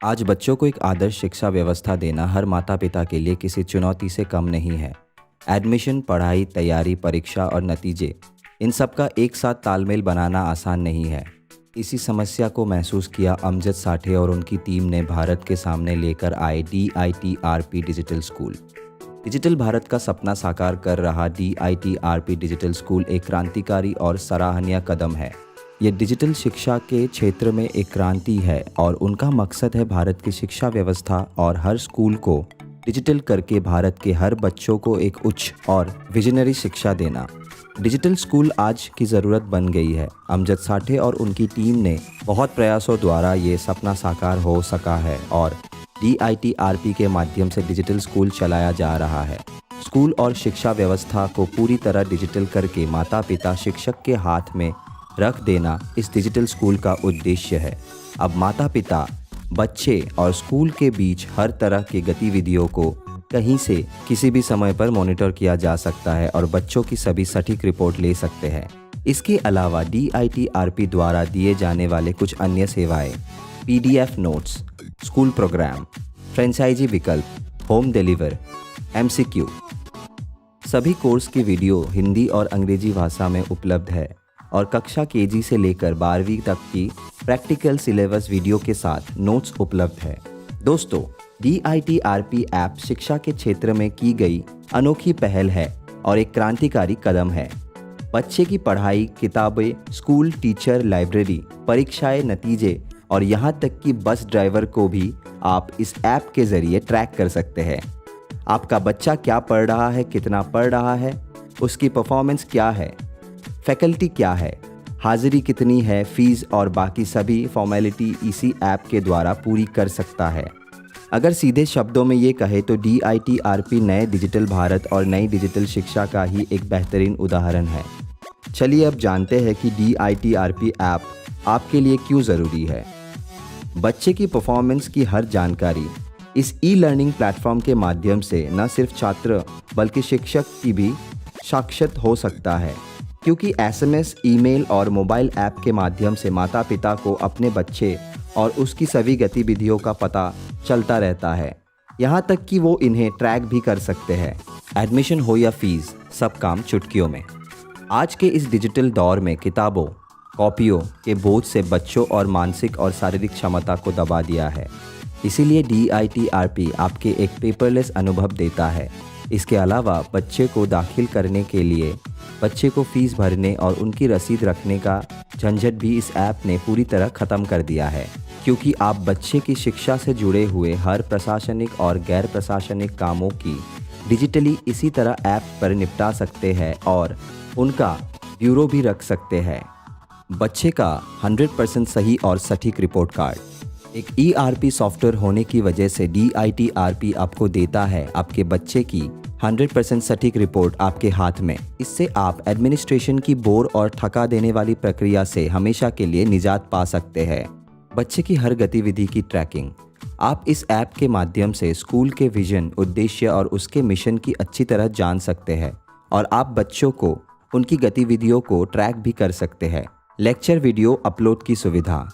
आज बच्चों को एक आदर्श शिक्षा व्यवस्था देना हर माता पिता के लिए किसी चुनौती से कम नहीं है। एडमिशन, पढ़ाई, तैयारी, परीक्षा और नतीजे, इन सब का एक साथ तालमेल बनाना आसान नहीं है। इसी समस्या को महसूस किया अमजद साठे और उनकी टीम ने भारत के सामने लेकर आए DITRP digital school. Digital Bharat का सपना साकार कर रहा DITRP डिजिटल स्कूल एक क्रांतिकारी और सराहनीय कदम है। ये डिजिटल शिक्षा के क्षेत्र में एक क्रांति है और उनका मकसद है भारत की शिक्षा व्यवस्था और हर स्कूल को डिजिटल करके भारत के हर बच्चों को एक उच्च और विजनरी शिक्षा देना। डिजिटल स्कूल आज की ज़रूरत बन गई है। अमजद साठे और उनकी टीम ने बहुत प्रयासों द्वारा ये सपना साकार हो सका है और DITRP के माध्यम से डिजिटल स्कूल चलाया जा रहा है। स्कूल और शिक्षा व्यवस्था को पूरी तरह डिजिटल करके माता पिता शिक्षक के हाथ में रख देना इस डिजिटल स्कूल का उद्देश्य है। अब माता पिता, बच्चे और स्कूल के बीच हर तरह की गतिविधियों को कहीं से किसी भी समय पर मॉनिटर किया जा सकता है और बच्चों की सभी सटीक रिपोर्ट ले सकते हैं। इसके अलावा DITRP द्वारा दिए जाने वाले कुछ अन्य सेवाएं PDF notes, school program, franchise विकल्प, होम डिलीवर, MCQ, सभी कोर्स की वीडियो हिंदी और अंग्रेजी भाषा में उपलब्ध है और कक्षा KG से लेकर 12वीं तक की प्रैक्टिकल सिलेबस वीडियो के साथ नोट्स उपलब्ध है। दोस्तों, DITRP ऐप शिक्षा के क्षेत्र में की गई अनोखी पहल है और एक क्रांतिकारी कदम है। बच्चे की पढ़ाई, किताबें, स्कूल, टीचर, लाइब्रेरी, परीक्षाएं, नतीजे और यहाँ तक कि बस ड्राइवर को भी आप इस ऐप के ज़रिए ट्रैक कर सकते हैं। आपका बच्चा क्या पढ़ रहा है, कितना पढ़ रहा है, उसकी परफॉर्मेंस क्या है, फैकल्टी क्या है, हाजिरी कितनी है, फीस और बाकी सभी फॉर्मेलिटी इसी ऐप के द्वारा पूरी कर सकता है। अगर सीधे शब्दों में ये कहे तो DITRP नए डिजिटल भारत और नई डिजिटल शिक्षा का ही एक बेहतरीन उदाहरण है। चलिए अब जानते हैं कि DITRP ऐप आपके लिए क्यों ज़रूरी है। बच्चे की परफॉर्मेंस की हर जानकारी इस ई-लर्निंग प्लेटफॉर्म के माध्यम से न सिर्फ छात्र बल्कि शिक्षक की भी साक्षात हो सकता है, क्योंकि SMS, ईमेल और मोबाइल ऐप के माध्यम से माता पिता को अपने बच्चे और उसकी सभी गतिविधियों का पता चलता रहता है। यहाँ तक कि वो इन्हें ट्रैक भी कर सकते हैं। एडमिशन हो या फीस, सब काम चुटकियों में। आज के इस डिजिटल दौर में किताबों, कॉपियों के बोझ से बच्चों और मानसिक और शारीरिक क्षमता को दबा दिया है। इसीलिए DITRP आपके एक पेपरलेस अनुभव देता है। इसके अलावा बच्चे को दाखिल करने के लिए बच्चे को फीस भरने और उनकी रसीद रखने का झंझट भी इस ऐप ने पूरी तरह ख़त्म कर दिया है, क्योंकि आप बच्चे की शिक्षा से जुड़े हुए हर प्रशासनिक और गैर प्रशासनिक कामों की डिजिटली इसी तरह ऐप पर निपटा सकते हैं और उनका ब्यूरो भी रख सकते हैं। बच्चे का 100% सही और सटीक रिपोर्ट कार्ड। एक ERP सॉफ्टवेयर होने की वजह से DITRP आपको देता है आपके बच्चे की 100% सटीक रिपोर्ट आपके हाथ में। इससे आप एडमिनिस्ट्रेशन की बोर और थका देने वाली प्रक्रिया से हमेशा के लिए निजात पा सकते हैं। बच्चे की हर गतिविधि की ट्रैकिंग। आप इस ऐप के माध्यम से स्कूल के विजन, उद्देश्य और उसके मिशन की अच्छी तरह जान सकते हैं और आप बच्चों को उनकी गतिविधियों को ट्रैक भी कर सकते हैं। लेक्चर वीडियो अपलोड की सुविधा।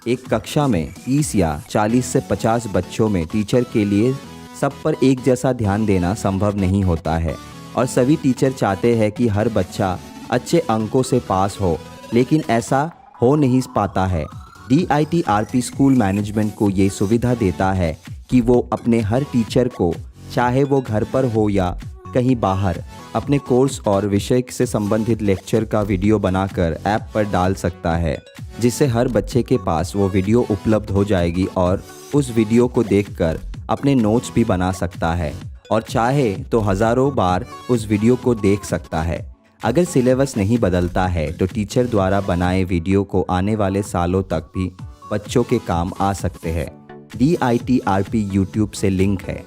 एक कक्षा में 30 या 40 से 50 बच्चों में टीचर के लिए सब पर एक जैसा ध्यान देना संभव नहीं होता है और सभी टीचर चाहते हैं कि हर बच्चा अच्छे अंकों से पास हो, लेकिन ऐसा हो नहीं पाता है। DITRP स्कूल मैनेजमेंट को ये सुविधा देता है कि वो अपने हर टीचर को, चाहे वो घर पर हो या कहीं बाहर, अपने कोर्स और विषय से संबंधित लेक्चर का वीडियो बनाकर ऐप पर डाल सकता है, जिससे हर बच्चे के पास वो वीडियो उपलब्ध हो जाएगी और उस वीडियो को देखकर अपने नोट्स भी बना सकता है और चाहे तो हज़ारों बार उस वीडियो को देख सकता है। अगर सिलेबस नहीं बदलता है तो टीचर द्वारा बनाए वीडियो को आने वाले सालों तक भी बच्चों के काम आ सकते हैं। DITRP YouTube से लिंक है।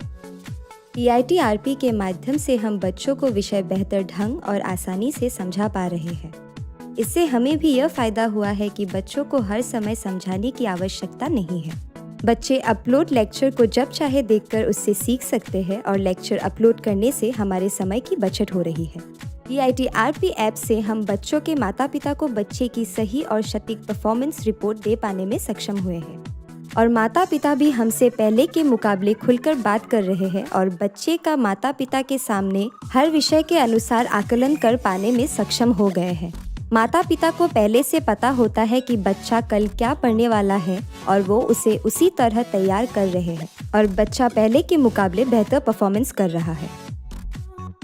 DITRP के माध्यम से हम बच्चों को विषय बेहतर ढंग और आसानी से समझा पा रहे हैं। इससे हमें भी यह फायदा हुआ है कि बच्चों को हर समय समझाने की आवश्यकता नहीं है। बच्चे अपलोड लेक्चर को जब चाहे देखकर उससे सीख सकते हैं और लेक्चर अपलोड करने से हमारे समय की बचत हो रही है। DITRP ऐप से हम बच्चों के माता पिता को बच्चे की सही और सटीक परफॉर्मेंस रिपोर्ट दे पाने में सक्षम हुए हैं। और माता पिता भी हमसे पहले के मुकाबले खुलकर बात कर रहे हैं और बच्चे का माता पिता के सामने हर विषय के अनुसार आकलन कर पाने में सक्षम हो गए हैं। माता पिता को पहले से पता होता है कि बच्चा कल क्या पढ़ने वाला है और वो उसे उसी तरह तैयार कर रहे हैं और बच्चा पहले के मुकाबले बेहतर परफॉर्मेंस कर रहा है।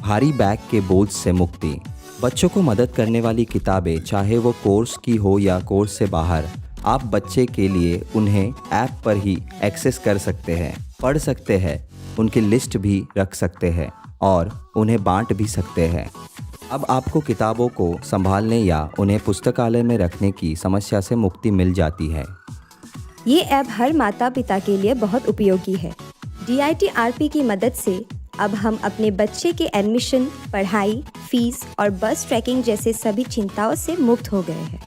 भारी बैग के बोझ से मुक्ति। बच्चों को मदद करने वाली किताबें, चाहे वो कोर्स की हो या कोर्स से बाहर, आप बच्चे के लिए उन्हें ऐप पर ही एक्सेस कर सकते हैं, पढ़ सकते हैं, उनकी लिस्ट भी रख सकते हैं और उन्हें बांट भी सकते हैं। अब आपको किताबों को संभालने या उन्हें पुस्तकालय में रखने की समस्या से मुक्ति मिल जाती है। ये ऐप हर माता पिता के लिए बहुत उपयोगी है। DITRP की मदद से अब हम अपने बच्चे के एडमिशन, पढ़ाई, फीस और बस ट्रैकिंग जैसे सभी चिंताओं से मुक्त हो गए हैं।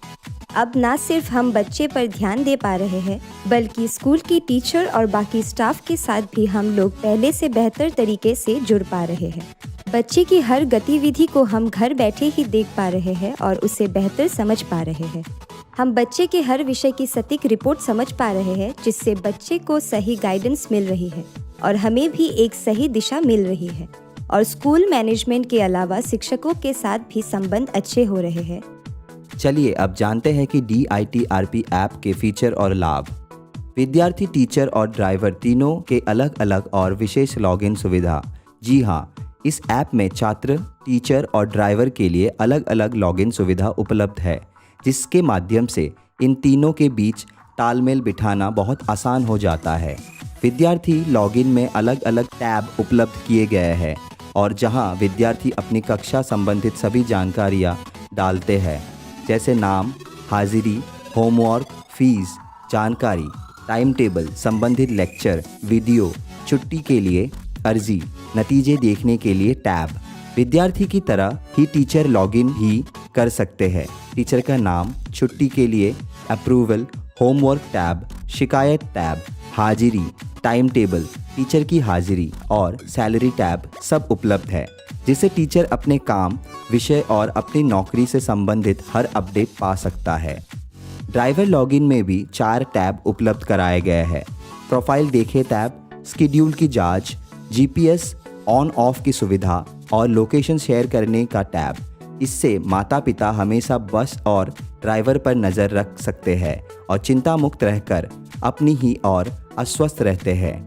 अब ना सिर्फ हम बच्चे पर ध्यान दे पा रहे हैं, बल्कि स्कूल की टीचर और बाकी स्टाफ के साथ भी हम लोग पहले से बेहतर तरीके से जुड़ पा रहे हैं। बच्चे की हर गतिविधि को हम घर बैठे ही देख पा रहे हैं और उसे बेहतर समझ पा रहे हैं। हम बच्चे के हर विषय की सटीक रिपोर्ट समझ पा रहे हैं, जिससे बच्चे को सही गाइडेंस मिल रही है और हमें भी एक सही दिशा मिल रही है। और स्कूल मैनेजमेंट के अलावा शिक्षकों के साथ भी संबंध अच्छे हो रहे हैं। चलिए अब जानते हैं कि DITRP ऐप के फीचर और लाभ। विद्यार्थी, टीचर और ड्राइवर तीनों के अलग अलग और विशेष लॉगिन सुविधा। जी हाँ, इस ऐप में छात्र, टीचर और ड्राइवर के लिए अलग अलग लॉगिन सुविधा उपलब्ध है, जिसके माध्यम से इन तीनों के बीच तालमेल बिठाना बहुत आसान हो जाता है। विद्यार्थी लॉगिन में अलग अलग टैब उपलब्ध किए गए हैं और जहां विद्यार्थी अपनी कक्षा संबंधित सभी जानकारियां डालते हैं, जैसे नाम, हाजिरी, होमवर्क, फीस, जानकारी, टाइम टेबल, संबंधित लेक्चर, वीडियो, छुट्टी के लिए अर्जी, नतीजे देखने के लिए टैब। विद्यार्थी की तरह ही टीचर लॉगिन भी कर सकते हैं। टीचर का नाम, छुट्टी के लिए अप्रूवल, होमवर्क टैब, शिकायत टैब, हाजिरी, टाइम टेबल, टीचर की हाजिरी और सैलरी टैब सब उपलब्ध है, जिससे टीचर अपने काम, विषय और अपनी नौकरी से संबंधित हर अपडेट पा सकता है। ड्राइवर लॉगिन में भी 4 टैब उपलब्ध कराए गए हैं। प्रोफाइल देखे टैब, शेड्यूल की जांच, GPS ऑन ऑफ की सुविधा और लोकेशन शेयर करने का टैब। इससे माता पिता हमेशा बस और ड्राइवर पर नज़र रख सकते हैं और चिंता मुक्त रहकर अपनी ही और अस्वस्थ रहते हैं।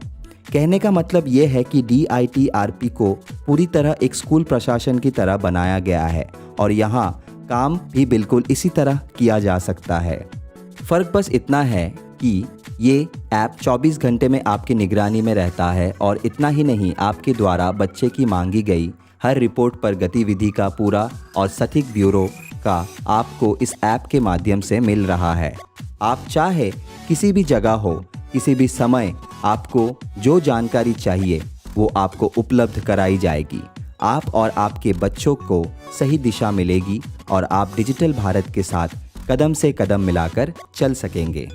कहने का मतलब ये है कि DITRP को पूरी तरह एक स्कूल प्रशासन की तरह बनाया गया है और यहाँ काम भी बिल्कुल इसी तरह किया जा सकता है। फ़र्क बस इतना है कि ये ऐप 24 घंटे में आपकी निगरानी में रहता है और इतना ही नहीं, आपके द्वारा बच्चे की मांगी गई हर रिपोर्ट पर गतिविधि का पूरा और सटीक ब्यूरो का आपको इस ऐप के माध्यम से मिल रहा है। आप चाहे किसी भी जगह हो, किसी भी समय, आपको जो जानकारी चाहिए वो आपको उपलब्ध कराई जाएगी। आप और आपके बच्चों को सही दिशा मिलेगी और आप डिजिटल भारत के साथ कदम से कदम मिलाकर चल सकेंगे।